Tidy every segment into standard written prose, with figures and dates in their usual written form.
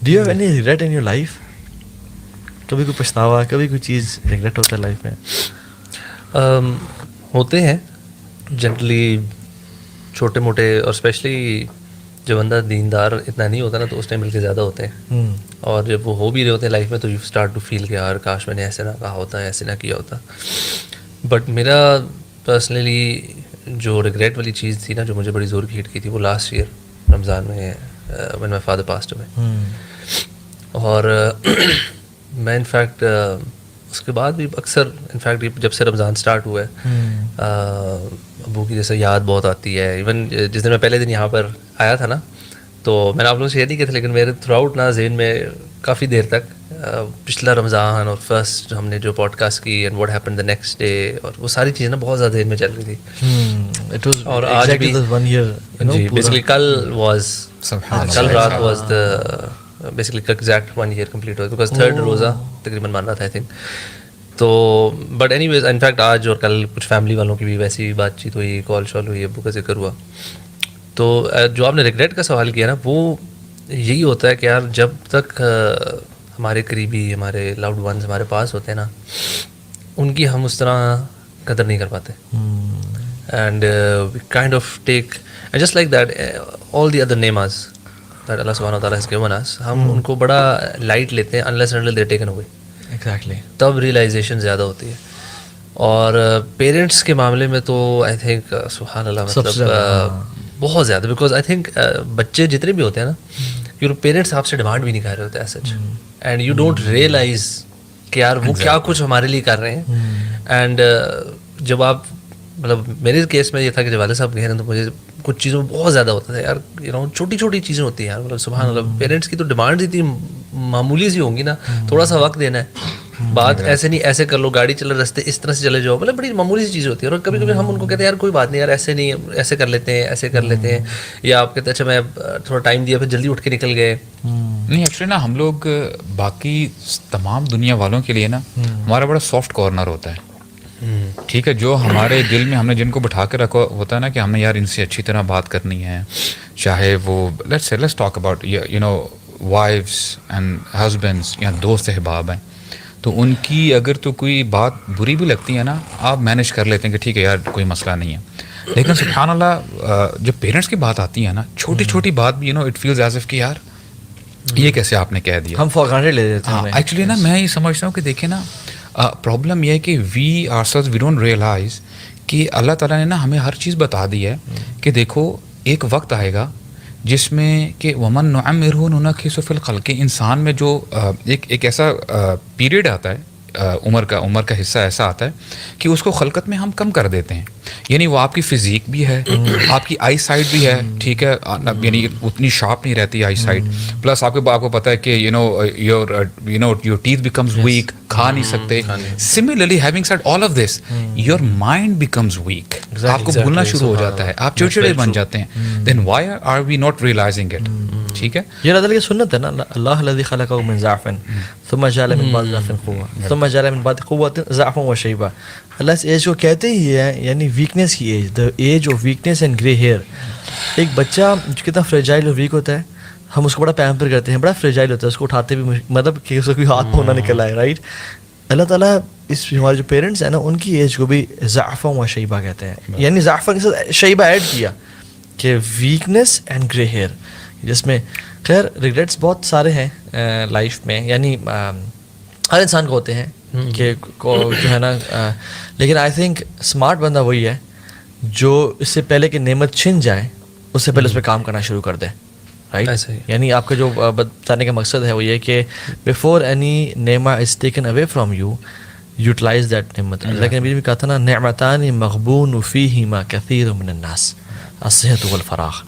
Do you have any regret in your life? کبھی کوئی پچھتاوا، کبھی کوئی چیز ریگریٹ ہوتا ہے لائف میں؟ ہوتے ہیں جنرلی چھوٹے موٹے، اور اسپیشلی جب بندہ دیندار اتنا نہیں ہوتا نا تو اس ٹائم مل کے زیادہ ہوتے ہیں، اور جب وہ ہو بھی رہے ہوتے ہیں لائف میں تو یو اسٹارٹ ٹو فیل کہ یار کاش میں نے ایسے نہ کہا ہوتا ہے، ایسے نہ کیا ہوتا. بٹ میرا پرسنلی جو ریگریٹ والی چیز تھی نا جو مجھے بڑی زور کی ہٹ کی تھی، وہ لاسٹ ایئر رمضان میں when my father passed away. اور میں انفیکٹ اس کے بعد بھی اکثر انفیکٹ جب سے رمضان اسٹارٹ ہوا ہے ابو کی جیسے یاد بہت آتی ہے. ایون جس دن میں پہلے دن یہاں پر آیا تھا نا تو میں نے آپ لوگوں سے شیئر نہیں کیا تھا، لیکن میرے تھرو آؤٹ نا ذہن میں کافی دیر تک پچھلا رمضان اور فرسٹ ہم نے جو پوڈ کاسٹ کی and what happen the next day, اور وہ ساری چیزیں نا بہت زیادہ ذہن میں چل رہی تھی. اور آج بھی جی بیسکلی کل رات was the basically exact 1 year complete ہوا بیکاز 3rd روزہ تقریباً مان رہا تھا آئی تھنک. تو بٹ اینی ویز انفیکٹ آج اور کل کچھ فیملی والوں کی بھی ویسی بات چیت ہوئی، کال شال ہوئی، ابو کا ذکر ہوا. تو جو آپ نے ریگریٹ کا سوال کیا نا وہ یہی ہوتا ہے کہ یار جب تک ہمارے قریبی، ہمارے لاؤڈ ونز ہمارے پاس ہوتے ہیں نا ان کی ہم اس طرح قدر نہیں کر پاتے. And we kind of take just like that all the other نیماز دیٹ اللہ سبحانہ وتعالیٰ ہیز گیون اس، ہم ان کو بڑا لائٹ لیتے ہیں unless and until they're taken away. Exactly تب ریئلائزیشن زیادہ ہوتی ہے. اور پیرنٹس کے معاملے میں تو آئی تھنک سبحان اللہ مطلب بہت زیادہ، بیکاز آئی تھنک بچے جتنے بھی ہوتے ہیں نا یور پیرنٹس آپ سے ڈیمانڈ بھی نہیں کر رہے ہوتے as such, and you don't realise کہ یار وہ کیا کچھ ہمارے لیے کر رہے ہیں. اینڈ جب آپ مطلب میرے کیس میں یہ تھا کہ جب والد صاحب گئے نا تو مجھے کچھ چیزوں میں بہت زیادہ ہوتا تھا یار، یو نو چھوٹی چھوٹی چیزیں ہوتی ہیں یار، مطلب سبحان اللہ پیرنٹس کی تو ڈیمانڈ اتنی معمولی سی ہوں گی نا، تھوڑا سا وقت دینا ہے، بات ایسے نہیں ایسے کر لو، گاڑی چل رستے اس طرح سے چلے جاؤ، مطلب بڑی معمولی سی چیز ہوتی ہے. اور کبھی کبھی ہم ان کو کہتے ہیں یار کوئی بات نہیں یار ایسے نہیں، ایسے کر لیتے ہیں، ایسے کر لیتے ہیں، یا آپ کہتے ہیں اچھا میں تھوڑا ٹائم دیا پھر جلدی اٹھ کے نکل گئے. نہیں ایکچولی نا ہم لوگ باقی تمام دنیا والوں کے لیے نا ہمارا بڑا سافٹ کارنر ہوتا ہے. ٹھیک ہے، جو ہمارے دل میں ہم نے جن کو بٹھا کے رکھا ہوتا ہے نا کہ ہم نے یار ان سے اچھی طرح بات کرنی ہے، چاہے وہ let's talk about you know wives and husbands یا دوست احباب ہیں، تو ان کی اگر تو کوئی بات بری بھی لگتی ہے نا آپ مینیج کر لیتے ہیں کہ ٹھیک ہے یار کوئی مسئلہ نہیں ہے. لیکن سبحان اللہ جب پیرنٹس کی بات آتی ہے نا چھوٹی چھوٹی بات بھی you know it feels as if کہ یار یہ کیسے آپ نے کہہ دیا، ہم فار گرانٹیڈ لے لیتے ہیں. ایکچولی نا میں یہ سمجھتا ہوں کہ دیکھیں نا پرابلم یہ ہے کہ we are sales we don't realise کہ اللہ تعالیٰ نے نا ہمیں ہر چیز بتا دی ہے کہ دیکھو ایک وقت آئے گا جس میں کہ ومن نعمرہ ننکسہ فی الخلق، کہ انسان میں جو ایک ایسا پیریڈ آتا ہے، عمر کا حصہ ایسا آتا ہے کہ اس کو خلقت میں ہم کم کر دیتے ہیں. یعنی وہ آپ کی فزیک بھی ہے، آپ کی آئی سائٹ بھی ہے، ٹھیک ہے، یعنی اتنی شارپ نہیں رہتی آئی سائٹ، پلس آپ کو پتہ ہے کہ you know your teeth becomes weak, کھا نہیں سکتے. Similarly having said all of this your mind becomes weak, آپ کو بھولنا شروع ہو جاتا ہے، آپ چڑچڑے بن جاتے ہیں. Then why are we not realising it? ٹھیک ہے، یہ اللہ کی سنت ہے نا، اللہ الذی خلقہ من ضعف ثم جعل من بعد ضعف قوة ثم جعل من بعد قوة ضعفا وشیبا. اللہ اس ایج کو کہتے ہی ہے یعنی ویکنیس کی age, the age of weakness and grey hair. ایک بچہ جو کتنا فریجائل اور ویک ہوتا ہے ہم اس کو بڑا پیمپر کرتے ہیں، بڑا فریجائل ہوتا ہے، اس کو اٹھاتے بھی مطلب کہ اس کو کوئی ہاتھ پاؤں نہ نکل آئے، رائٹ. اللہ تعالیٰ اس ہمارے جو پیرنٹس ہیں نا ان کی ایج کو بھی ضعفا و شیبا کہتے ہیں، یعنی ضعفا کے ساتھ شیبا ایڈ کیا کہ ویکنیس اینڈ گرے ہیئر، جس میں خیر ریگریٹس بہت سارے ہیں لائف میں، یعنی ہر انسان کو ہوتے ہیں کہ جو ہے نا، لیکن آئی تھنک اسمارٹ بندہ وہی ہے جو اس سے پہلے کہ نعمت چھن جائے اس سے پہلے اس پہ کام کرنا شروع کر دے، رائٹ. یعنی آپ کا جو بتانے کا مقصد ہے وہ یہ کہ بفور اینی نعمہ is taken away from you utilise that نعمت. اللہ کے نبی نے کہا تھا نا نعمتان مغبون فیہما کثیر من الناس الصحت والفراغ.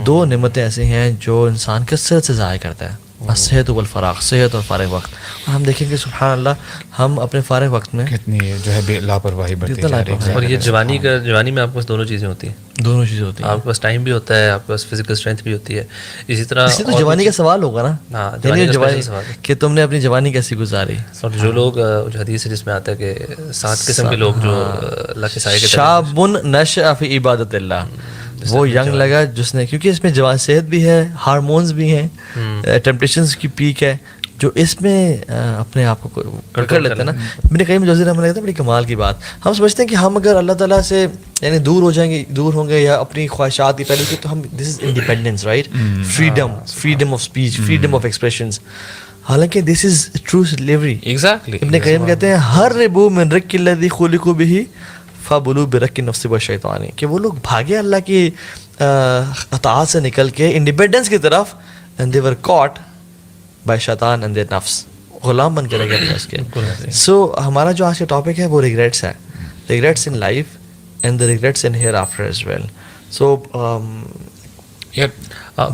2 نعمتیں ایسے ہیں جو انسان کثرت سے ضائع کرتا ہے، الصحت والفراغ، صحت اور فارغ وقت. اور ہم دیکھیں کہ سبحان اللہ ہم اپنے فارغ وقت میں کتنی جو ہے بے لاپرواہی برتی جا رہی ہے. اور یہ جوانی میں آپ کے پاس دونوں چیزیں ہوتی ہیں، دونوں چیزیں ہوتی ہیں. آپ کے پاس ٹائم بھی ہوتا ہے، آپ کے پاس فزیکل اسٹرینتھ بھی ہوتی ہے. اسی طرح تو جوانی کا سوال ہوگا نا، جوانی کہ تم نے اپنی جوانی کیسی گزاری. اور جو لوگ جو حدیث ہے جس میں آتا ہے کہ 7 قسم کے لوگ جو اللہ کے سائے کے شاب نشأ فی عبادت اللہ، وہ ینگ لگا جس نے, کیونکہ اس میں جوان صحت بھی ہے, ہارمونز بھی ہیں, ٹیمپٹیشنز کی پیک ہے, جو اس میں اپنے آپ کو کر لیتے ہیں نا. ابن قیم جوزی رحمہ اللہ کہتے ہیں بڑی کمال کی بات, ہم سمجھتے ہیں کہ ہم اگر اللہ تعالیٰ سے یعنی دور ہوں گے یا اپنی خواہشات کی پہلے تو ہم this is independence, right, freedom of speech, freedom of expressions, حالانکہ this is true slavery. Exactly. ابن قیم کہتے ہیں ہر ربو من رک الذی خلقوا به فبلوا برک النفس والشیطان, کہ وہ لوگ بھاگے اللہ کی اطاعت سے نکل کے انڈیپینڈنس کی طرف, and they were caught by شیطان and their نفس, غلام بن کے رہ گئے اس کے. سو ہمارا جو آج کا ٹاپک ہے وہ ریگریٹس ہے, regrets in life and the regrets in hereafter as well. So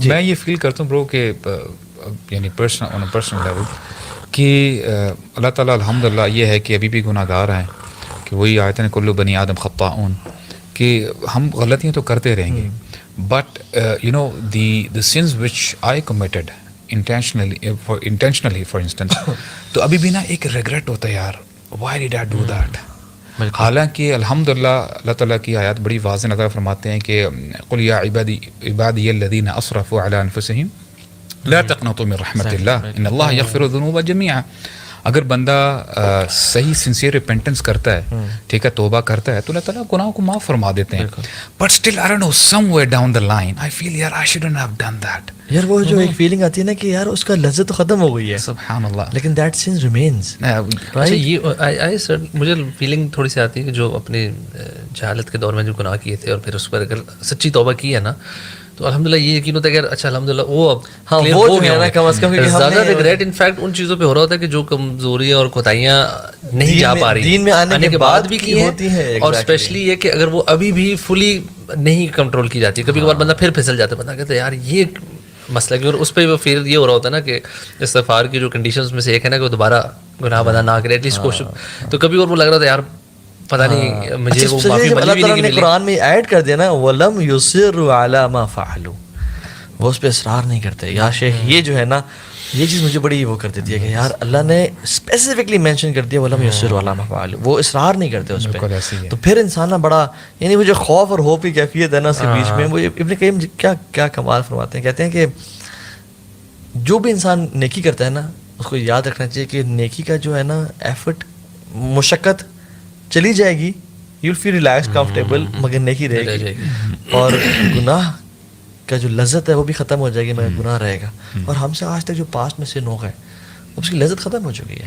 میں یہ فیل کرتا ہوں برو کہ یعنی پرسنل لیول کہ اللہ تعالیٰ الحمدللہ یہ ہے کہ ابھی بھی گناہ گار ہیں, کہ وہی آیت ہے کلو بنی آدم خطاؤن, کہ ہم غلطیاں تو کرتے رہیں گے, but you know the sins which I committed intentionally for instance, تو ابھی بھی نا ایک ریگریٹ ہوتا ہے یار, why did I do that. حالانکہ الحمدللہ اللہ تعالیٰ کی آیات بڑی واضح نظر فرماتے ہیں کہ قل یا عبادی الذین اسرفوا علی انفسہم لا تقنطوا من رحمت اللہ ان اللہ یغفر الذنوب جميعا. اگر بندہ صحیح سنسیئر ریپینٹنس کرتا ہے, ٹھیک ہے, توبہ کرتا ہے, تو اللہ تعالیٰ گناہوں کو معاف فرما دیتے ہیں. But still I don't know somewhere down the line I feel یار I shouldn't have done that. یار وہ جو ایک فیلنگ آتی ہے نا کہ یار اس کا لذت تو ختم ہو گئی ہے, سبحان اللہ, لیکن دیٹ سین ریمینز. اچھا یہ سر مجھے فیلنگ تھوڑی سی آتی ہے کہ جو اپنے جہالت کے دور میں جو گناہ کیے تھے اور پھر اس پر اگر سچی توبہ کی ہے نا, تو الحمدللہ یہ یقین ہوتا ہے کہ اچھا الحمدللہ وہ اب وہ جو ہے نا کم از کم زیادہ ریگریٹ انفیکٹ ان چیزوں پہ ہو رہا ہوتا ہے کہ جو کمزوریاں اور کوتاہیاں نہیں جا پا رہی دین میں آنے کے بعد بھی کی ہیں, اور اسپیشلی یہ کہ اگر وہ ابھی بھی فلی نہیں کنٹرول کی جاتی, کبھی کبھار بندہ پھر پھسل جاتا ہے, بندہ کہتا ہے یار یہ مسئلہ کیوں, اور اس پہ پھر یہ ہو رہا ہوتا ہے نا کہ استغفار کی جو کنڈیشنز میں سے ایک ہے نا کہ وہ دوبارہ گناہ بدا نہ کرے, ایٹ لیسٹ کوشش. تو کبھی اور وہ لگ رہا تھا یار پتہ نہیں مجھے وہ معافی اللہ تعالیٰ نے قرآن میں ایڈ کر دیا نا وَلَمْ يُصِرُّوا عَلَى مَا فَعَلُوا, وہ اس پہ اصرار نہیں کرتے. یا شیخ یہ جو ہے نا یہ چیز مجھے بڑی وہ کر دیتی ہے کہ یار اللہ نے اسپیسیفکلی مینشن کر دیا وَلَمْ يُصِرُّوا عَلَى مَا فَعَلُوا, وہ اصرار نہیں کرتے اس پہ. تو پھر انسان نا بڑا یعنی وہ جو خوف اور ہوپ کی کیفیت ہے نا اس کے بیچ میں, وہ ابن قیم کیا کمال فرماتے ہیں, کہتے ہیں کہ جو بھی انسان نیکی کرتا ہے نا اس کو یاد رکھنا چاہیے کہ نیکی کا جو ہے نا ایفرٹ, مشقت چلی جائے گی, you will feel relax comfortable, مگر نیکی رہے گی, اور گناہ کا جو لذت ہے وہ بھی ختم ہو جائے گی مگر گناہ رہے گا. اور ہم سے آج تک جو پاسٹ میں سے ہو گئے اس کی لذت ختم ہو چکی ہے,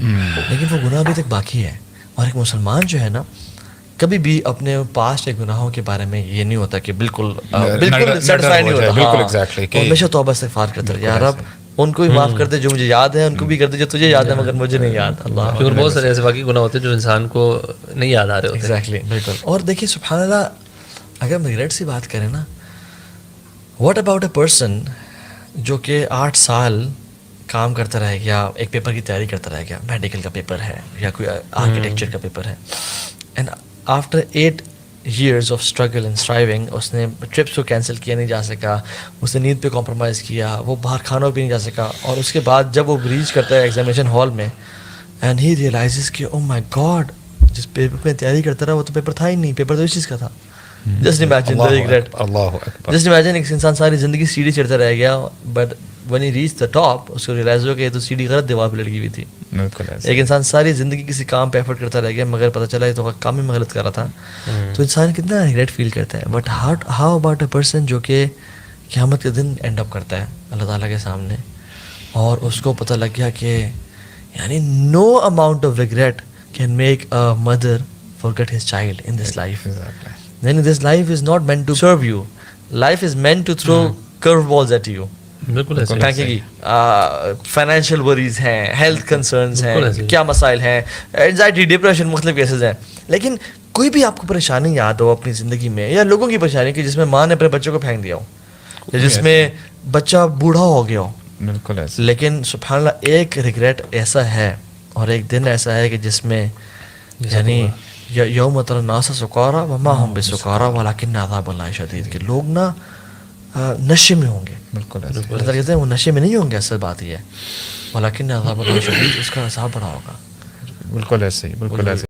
لیکن وہ گناہ ابھی تک باقی ہے. اور ایک مسلمان جو ہے نا کبھی بھی اپنے پاسٹ کے گناہوں کے بارے میں یہ نہیں ہوتا کہ بالکل سیٹسفائی نہیں ہوتا, ہمیشہ توبہ استغفار کرتا ہے, یار اب ان کو بھی معاف کر دے جو مجھے یاد ہے, ان کو بھی کر دے جو تجھے یاد ہے مگر مجھے نہیں یاد. اللہ, کیونکہ بہت سارے ایسے باقی گناہ ہوتے ہیں جو انسان کو نہیں یاد آ رہے ہوتے. ایگزیکٹلی, بالکل. اور دیکھیے سبحان اللہ, اگر ہم ریگریٹ سے بات کریں نا, واٹ اباؤٹ اے پرسن جو کہ 8 سال کام کرتا رہ گیا, ایک پیپر کی تیاری کرتا رہ گیا, میڈیکل کا پیپر ہے یا کوئی آرکیٹیکچر کا پیپر ہے, and after 8 years of struggle and striving اس نے ٹرپس کو کینسل کیا نہیں جا سکا, اس نے نیند پہ کمپرومائز کیا, وہ باہر کھانا بھی نہیں جا سکا, اور اس کے بعد جب وہ ریچ کرتا ہے ایگزامینیشن ہال میں اینڈ ہی ریئلائزز کہ او مائی گاڈ جس پیپر میں تیاری کرتا رہا وہ تو پیپر تھا ہی نہیں, پیپر تو اس چیز کا تھا. Just imagine the regret, just imagine ایک انسان ساری زندگی سیڑھی چڑھتا رہ گیا, but when he reached the top اس کو ریئلائز ہوا کہ یہ تو سیڑھی غلط دیوار پہ لڑکی ہوئی تھی. ایک انسان ساری زندگی کسی کام پہ ایفرٹ کرتا رہ گیا مگر پتہ چلا یہ تو کام ہی میں غلط کر رہا تھا, تو انسان کتنا ریگریٹ فیل کرتا ہے. But how about a person جو کہ قیامت کے دن اینڈ اپ کرتا ہے اللہ تعالیٰ کے سامنے, اور اس کو پتہ لگ گیا کہ یعنی no amount of regret can make a mother forget his child in this life. یعنی this life is not meant to serve you, life is meant to throw curveballs at you. بالکل ایسے فائنینشیل وریز ہیں, health concerns ہیں, کیا مسائل ہیں, anxiety, depression, مختلف cases ہیں. لیکن کوئی بھی آپ کو پریشانی یاد ہو اپنی زندگی میں, یا لوگوں کی پریشانی کہ جس میں ماں نے اپنے بچوں کو پھینک دیا ہو, یا جس میں بچہ بوڑھا ہو گیا ہو, بالکل ایسے. لیکن سبحان اللہ ایک ریگریٹ ایسا ہے اور ایک دن ایسا ہے کہ جس میں یعنی یوم تری الناس سکارا وما هم بسکارا ولکن عذاب اللہ شدید, کہ لوگ نا نشے میں ہوں گے. بالکل اللہ کہتے ہیں وہ نشے میں نہیں ہوں گے, اصل بات یہ ہے ولیکن عذاب اللہ شدید, اس کا عذاب بڑا ہوگا. بالکل ایسے ہی, بالکل ایسے.